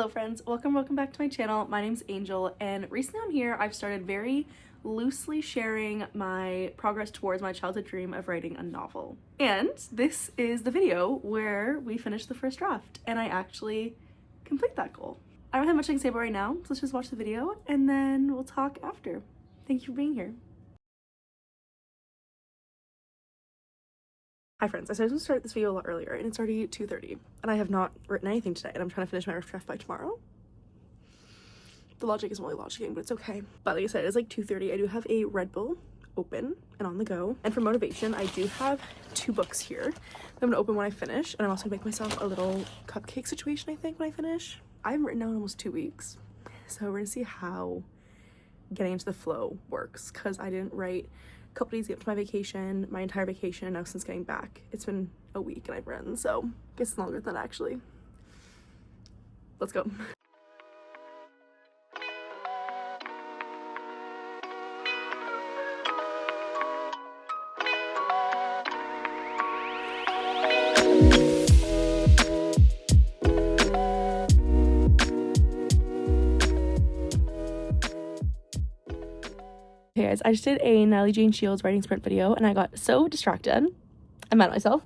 Hello friends, welcome back to my channel. My name's Angel, and recently on here I've started very loosely sharing my progress towards my childhood dream of writing a novel. And this is the video where we finish the first draft and I actually complete that goal. I don't have much I can say about right now, so let's just watch the video and then we'll talk after. Thank you for being here. Hi friends, I started to start this video a lot earlier and it's already 2:30 and I have not written anything today and I'm trying to finish my rough draft by tomorrow. The logic isn't really logicking, but it's okay. But like I said, it's like 2:30. I do have a Red Bull open and on the go. And for motivation, I do have 2 books here that I'm gonna open when I finish. And I'm also gonna make myself a little cupcake situation, I think, when I finish. I haven't written down in almost 2 weeks. So we're gonna see how getting into the flow works, because I didn't write a couple days after my vacation, my entire vacation, and now since getting back, it's been a week and I've written, so I guess it's longer than that actually. Let's go. Hey guys, I just did a Natalie Jane Shields writing sprint video and I got so distracted. I'm mad at myself.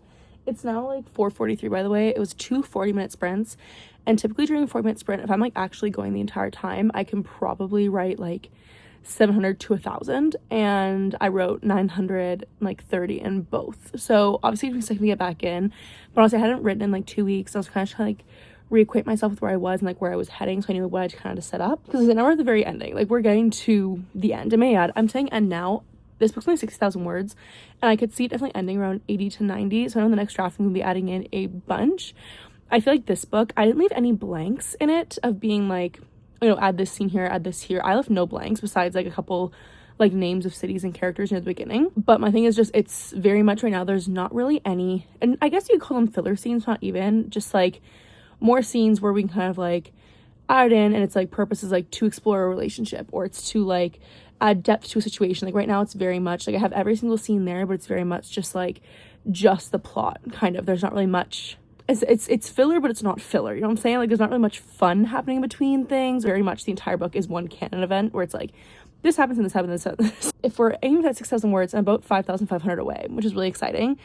It's now like 4:43 by the way. It was 2 40-minute sprints, and typically during a 40-minute sprint, if I'm like actually going the entire time, I can probably write like 700 to 1,000, and I wrote 930 in both. So obviously it was taking me to get back in, but honestly I hadn't written in like 2 weeks. I was kind of trying to like reacquaint myself with where I was and like where I was heading, so I knew what I kind of set up, because now we're at the very ending. Like we're getting to the end. I may add, I'm saying end now. This book's only 60,000 words and I could see it definitely ending around 80 to 90, so I know in the next draft I'm gonna be adding in a bunch. I feel like this book, I didn't leave any blanks in it of being like, you know, add this scene here, add this here. I left no blanks besides like a couple like names of cities and characters near the beginning. But my thing is just, it's very much right now, there's not really any, and I guess you could call them filler scenes, not even, just like more scenes where we can kind of like add in, and it's like purpose is like to explore a relationship, or it's to like add depth to a situation. Like right now it's very much like I have every single scene there, but it's very much just like just the plot kind of. There's not really much, it's filler, but it's not filler, you know what I'm saying? Like there's not really much fun happening between things. Very much the entire book is one canon event where it's like this happens and this happens and this. If we're aiming at 6,000 words, I'm about 5,500 away, which is really exciting.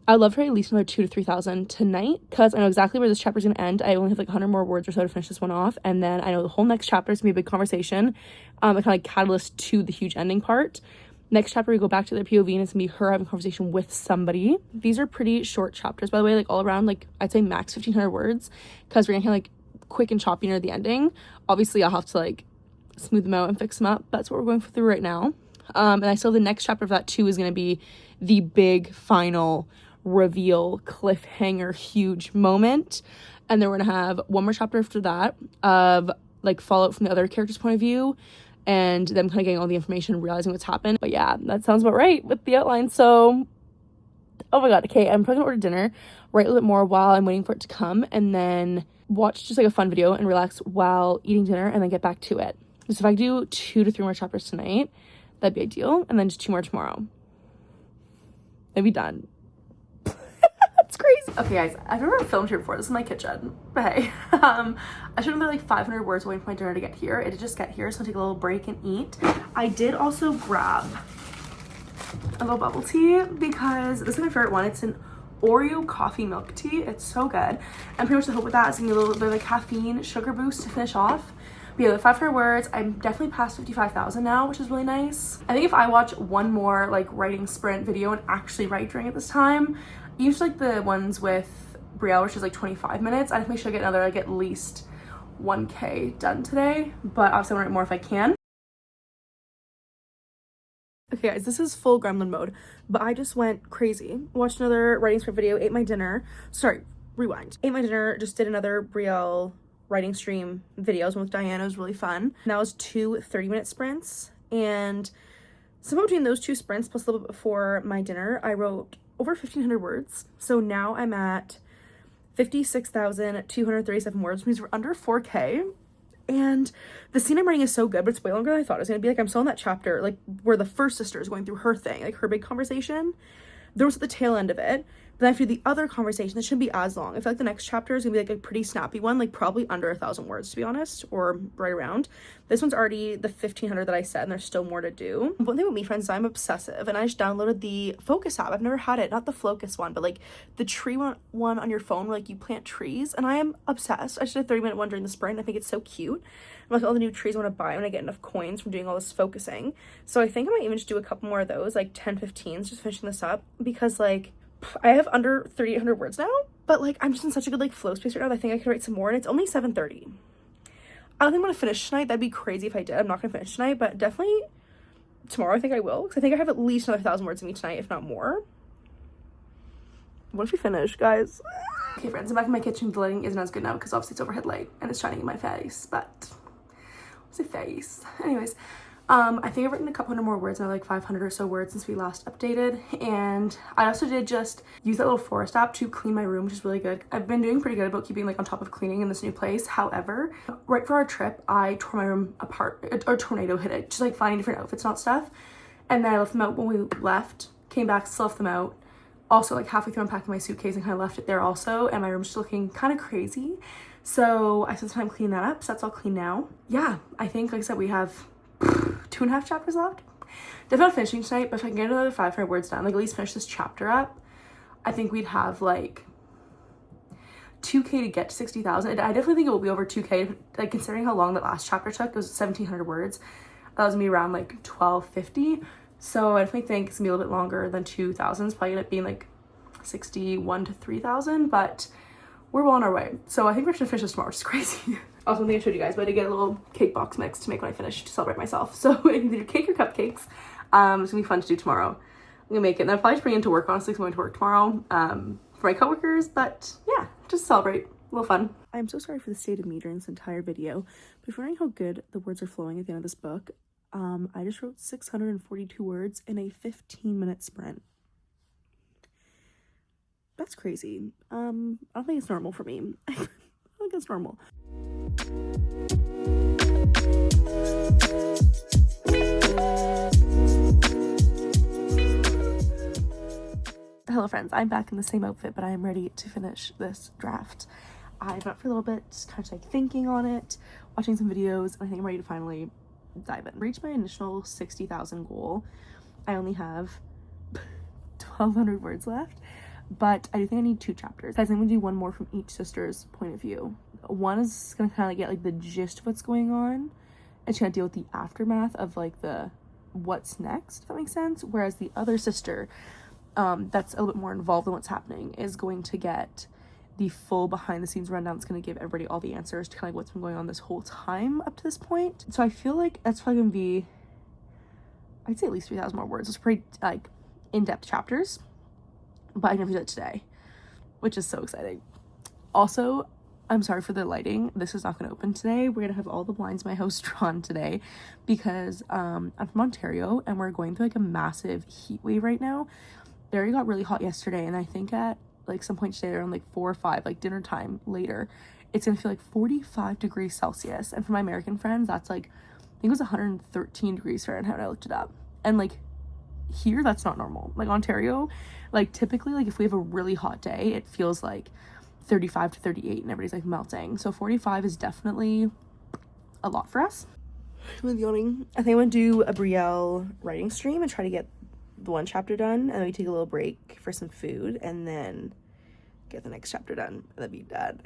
I'd love to write at least another 2,000 to 3,000 tonight, because I know exactly where this chapter is going to end. I only have like 100 more words or so to finish this one off, and then I know the whole next chapter is going to be a big conversation, a kind of like catalyst to the huge ending part. Next chapter we go back to their POV and it's going to be her having a conversation with somebody. These are pretty short chapters, by the way, like all around, like I'd say max 1,500 words, because we're going to like quick and choppy near the ending. Obviously I'll have to like smooth them out and fix them up. That's what we're going through right now. And I still, the next chapter of that too is going to be the big final reveal, cliffhanger, huge moment. And then we're going to have one more chapter after that of like fallout from the other character's point of view, and them kind of getting all the information and realizing what's happened. But yeah, that sounds about right with the outline. So, oh my god, okay, I'm probably gonna order dinner, write a little bit more while I'm waiting for it to come, and then watch just like a fun video and relax while eating dinner, and then get back to it. So if I do 2 to 3 more chapters tonight, that'd be ideal, and then just 2 more tomorrow. Then be done. That's crazy. Okay guys, I've never filmed here before. This is my kitchen, but hey, I should have like 500 words waiting for my dinner to get here. It did just get here, so I'll take a little break and eat. I did also grab a little bubble tea because this is my favorite one. It's an Oreo coffee milk tea. It's so good, and pretty much the hope with that is gonna be a little bit of a caffeine sugar boost to finish off. But yeah, the 500 words, I'm definitely past 55,000 now, which is really nice. I think if I watch one more like writing sprint video and actually write during it this time, usually like the ones with Brielle, which is like 25 minutes, I definitely should get another like at least 1K done today, but obviously I want to write more if I can. Okay guys, this is full gremlin mode, but I just went crazy. Watched another writing sprint video, ate my dinner. Sorry, rewind. Ate my dinner, just did another Brielle writing stream videos with Diana. It was really fun. And that was 2 30-minute sprints, and somewhere between those 2 sprints plus a little bit before my dinner, I wrote over 1,500 words. So now I'm at 56,237 words, which means we're under 4K. And the scene I'm writing is so good, but it's way longer than I thought it was gonna be. Like I'm still in that chapter, like where the first sister is going through her thing, like her big conversation. There was at the tail end of it Then after the other conversation, this shouldn't be as long. I feel like the next chapter is gonna be like a pretty snappy one, like probably under 1,000 words, to be honest, or right around. This one's already the 1,500 that I said, and there's still more to do. One thing with me, friends, is I'm obsessive, and I just downloaded the Focus app. I've never had it, not the Focus one, but like the tree one on your phone where like you plant trees, and I am obsessed. I just did a 30-minute one during the sprint. I think it's so cute. I'm like, all the new trees I want to buy when I get enough coins from doing all this focusing. So I think I might even just do a couple more of those, like 10, 15s, just finishing this up, because like I have under 3,800 words now, but like I'm just in such a good like flow space right now that I think I could write some more, and it's only 7:30. I don't think I'm gonna finish tonight. That'd be crazy if I did. I'm not gonna finish tonight, but definitely tomorrow I think I will, because I think I have at least another 1,000 words in me tonight, if not more. What if we finish, guys? Okay, friends, I'm back in my kitchen. The lighting isn't as good now because obviously it's overhead light and it's shining in my face, but what's a face? Anyways, I think I've written a couple hundred more words now, like 500 or so words since we last updated. And I also did just use that little forest app to clean my room, which is really good. I've been doing pretty good about keeping like on top of cleaning in this new place. However, right for our trip, I tore my room apart. A tornado hit it, just like finding different outfits, not stuff. And then I left them out when we left, came back, still left them out. Also, like halfway through unpacking my suitcase and kind of left it there also. And my room's just looking kind of crazy. So I spent some time cleaning that up. So that's all clean now. Yeah, I think, like I said, we have 2.5 chapters left. Definitely not finishing tonight, but if I can get another 500 words done, like at least finish this chapter up, I think we'd have like 2K to get to 60,000. I definitely think it will be over 2K, like considering how long that last chapter took. It was 1,700 words. That was gonna be around like 1,250. So I definitely think it's gonna be a little bit longer than 2,000. It's probably gonna be like 61 to 3,000, but we're well on our way. So I think we're gonna finish this tomorrow, which is crazy. Also, I think I showed you guys, but I did get a little cake box mix to make when I finish to celebrate myself. So I can do cake or cupcakes. It's gonna be fun to do tomorrow. I'm gonna make it, and I'll probably just bring it to work, honestly, because I'm going to work tomorrow for my coworkers. But yeah, just celebrate, a little fun. I'm so sorry for the state of me during this entire video, but if you're wondering how good the words are flowing at the end of this book, I just wrote 642 words in a 15-minute sprint. That's crazy. I don't think it's normal for me. I don't think it's normal. Hello friends, I'm back in the same outfit, but I am ready to finish this draft. I've been up for a little bit, just kind of like thinking on it, watching some videos, and I think I'm ready to finally dive in. Reach my initial 60,000 goal. I only have 1,200 words left, but I do think I need 2 chapters. Guys, I'm gonna do one more from each sister's point of view. One is gonna kind of get like the gist of what's going on, and she's gonna deal with the aftermath of like the what's next, if that makes sense. Whereas the other sister, that's a little bit more involved in what's happening, is going to get the full behind the scenes rundown. That's going to give everybody all the answers to kind of like what's been going on this whole time up to this point. So I feel like that's probably going to be, I'd say at least 3,000 more words. It's pretty like in-depth chapters, but I can do that today, which is so exciting. Also, I'm sorry for the lighting. This is not going to open today. We're going to have all the blinds in my house drawn today because I'm from Ontario and we're going through like a massive heat wave right now. It already got really hot yesterday, and I think at like some point today around like 4 or 5, like dinner time later, it's gonna feel like 45 degrees Celsius. And for my American friends, that's like, I think it was 113 degrees Fahrenheit when I looked it up. And like here, that's not normal. Like Ontario, like typically, like if we have a really hot day, it feels like 35 to 38 and everybody's like melting. So 45 is definitely a lot for us. I'm yawning. I think I'm gonna do a Brielle writing stream and try to get the 1 chapter done, and then we take a little break for some food and then get the next chapter done, and then be done.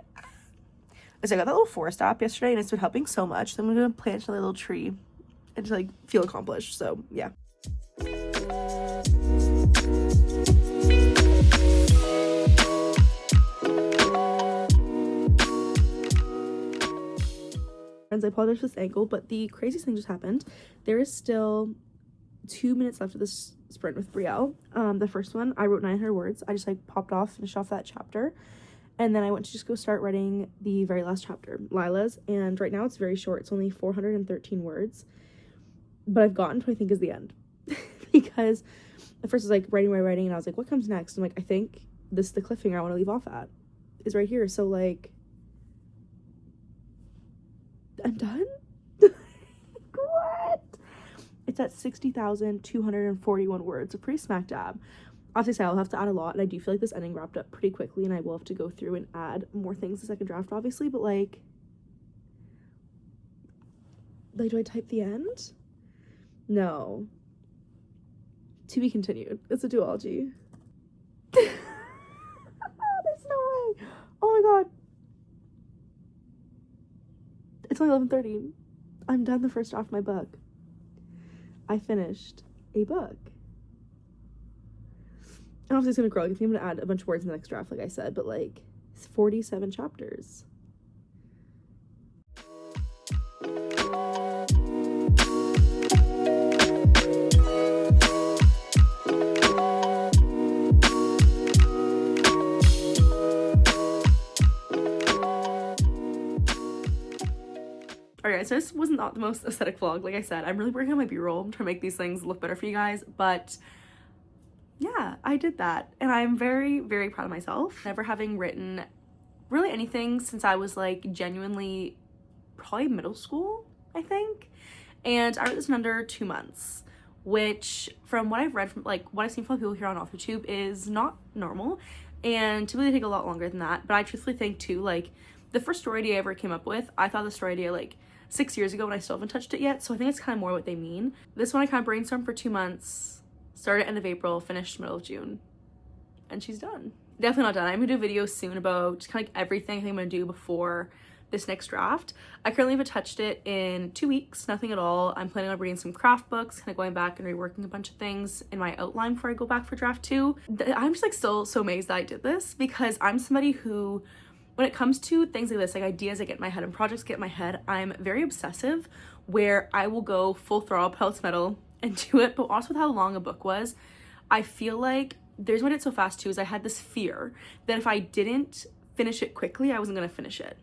So I got that little forest app yesterday and it's been helping so much. So I'm gonna plant a little tree and just like feel accomplished. So yeah. Friends, I apologize for this angle, but the craziest thing just happened. There is still 2 minutes left of this sprint with Brielle. The first one, I wrote 900 words. I just like popped off, finished off that chapter. And then I went to just go start writing the very last chapter, Lila's. And right now it's very short. It's only 413 words. But I've gotten to, I think, is the end. Because at first I was like writing, and I was like, what comes next? I'm like, I think this is the cliffhanger I want to leave off at. Is right here. So like, I'm done? What? It's at 60,241 words, so pretty smack dab. Obviously, I'll have to add a lot, and I do feel like this ending wrapped up pretty quickly, and I will have to go through and add more things to the second draft, obviously, but like, do I type the end? No. To be continued. It's a duology. There's no way. Oh my god. It's only 11:30. I'm done the first draft of my book. I finished a book. And obviously it's gonna grow. I think I'm gonna add a bunch of words in the next draft, like I said, but like, it's 47 chapters. Alright, so this was not the most aesthetic vlog. Like I said, I'm really working on my b-roll. I'm trying to make these things look better for you guys, but yeah, I did that, and I'm very, very proud of myself. Never having written really anything since I was like genuinely probably middle school, I think, and I wrote this in under 2 months, which from what I've read, from like what I've seen from people here on AuthorTube, is not normal, and typically take a lot longer than that. But I truthfully think too, like, the first story idea I ever came up with, I thought the story idea like 6 years ago, and I still haven't touched it yet, so I think it's kind of more what they mean. This one I kind of brainstormed for 2 months, started end of April, finished middle of June, and she's done. Definitely not done. I'm gonna do a video soon about just kind of like everything I think I'm gonna do before this next draft. I currently haven't touched it in 2 weeks, nothing at all. I'm planning on reading some craft books, kind of going back and reworking a bunch of things in my outline before I go back for draft 2. I'm just like still so amazed that I did this, because I'm somebody who, when it comes to things like this, like ideas that get in my head and projects get in my head, I'm very obsessive, where I will go full throttle, pedal to metal, and do it. But also with how long a book was, I feel like there's what it's so fast too, is I had this fear that if I didn't finish it quickly, I wasn't gonna finish it.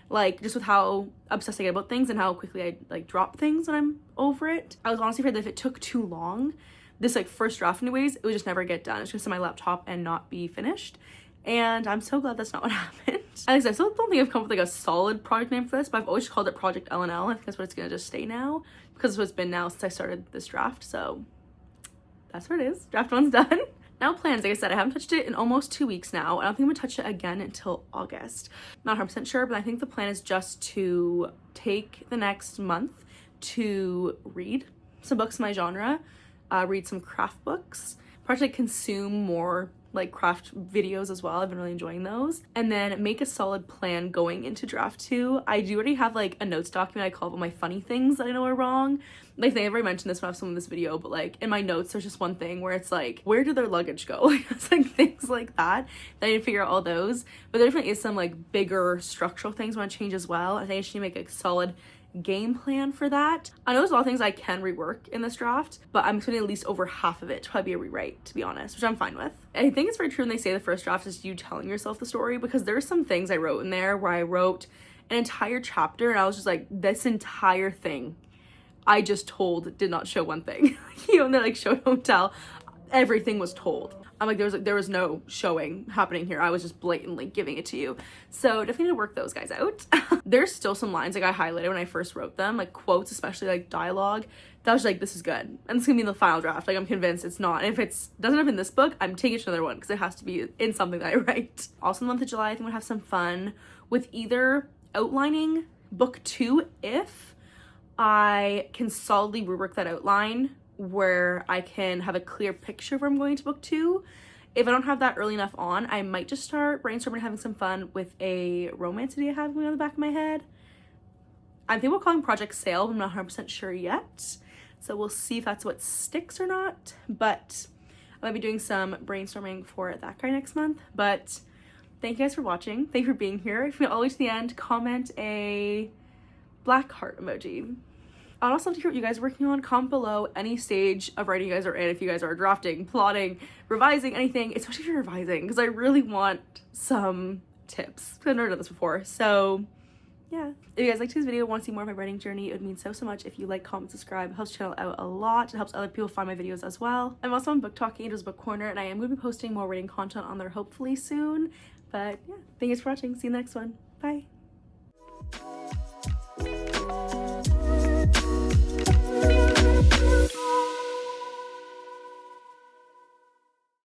Like, just with how obsessed I get about things and how quickly I like drop things when I'm over it, I was honestly afraid that if it took too long, this like first draft anyways, it would just never get done. It's just on my laptop and not be finished. And I'm so glad that's not what happened. At least I still don't think I've come up with like a solid project name for this, but I've always called it Project LNL. I think that's what it's gonna just stay now, because it's what it's been now since I started this draft. So that's what it is. Draft 1's done. Now plans, like I said, I haven't touched it in almost 2 weeks now. I don't think I'm gonna touch it again until August. Not 100% sure, but I think the plan is just to take the next month to read some books in my genre, read some craft books, probably consume more like craft videos as well. I've been really enjoying those, and then make a solid plan going into draft 2. I do already have like a notes document I call all my funny things that I know are wrong. Like, I think I've already mentioned this when I have some of this video, but like in my notes there's just one thing where it's like, where did their luggage go? It's like things like that I need to figure out all those. But there definitely is some like bigger structural things I want to change as well. I think I should make a solid game plan for that. I know there's a lot of things I can rework in this draft, but I'm spending at least over half of it to probably be a rewrite, to be honest, which I'm fine with. I think it's very true when they say the first draft is you telling yourself the story, because there's some things I wrote in there where I wrote an entire chapter and I was just like, this entire thing I just told did not show one thing. You know, and they're like, show don't tell. Everything was told. I'm like, there was no showing happening here. I was just blatantly giving it to you. So definitely need to work those guys out. There's still some lines like I highlighted when I first wrote them, like quotes, especially like dialogue, that was like, this is good. And it's gonna be in the final draft. Like, I'm convinced it's not. And if it's doesn't have in this book, I'm taking it to another one, because it has to be in something that I write. Also in the month of July, I think I'm gonna have some fun with either outlining book 2 if I can solidly rework that outline where I can have a clear picture of where I'm going to book 2. If I don't have that early enough on, I might just start brainstorming and having some fun with a romance idea I have going on the back of my head. I think we're calling Project Sale, but I'm not 100% sure yet. So we'll see if that's what sticks or not. But I might be doing some brainstorming for that guy next month. But thank you guys for watching. Thank you for being here. If you made all the way to the end, comment a black heart emoji. I'd also love to hear what you guys are working on. Comment below any stage of writing you guys are in, if you guys are drafting, plotting, revising, anything, especially if you're revising, because I really want some tips. I've never done this before. So yeah, if you guys liked this video, want to see more of my writing journey, it would mean so much if you like, comment, subscribe. It helps the channel out a lot. It helps other people find my videos as well. I'm also on Book Talking, Angel's Book Corner, and I am going to be posting more writing content on there hopefully soon. But yeah, thank you guys for watching. See you in the next one. Bye.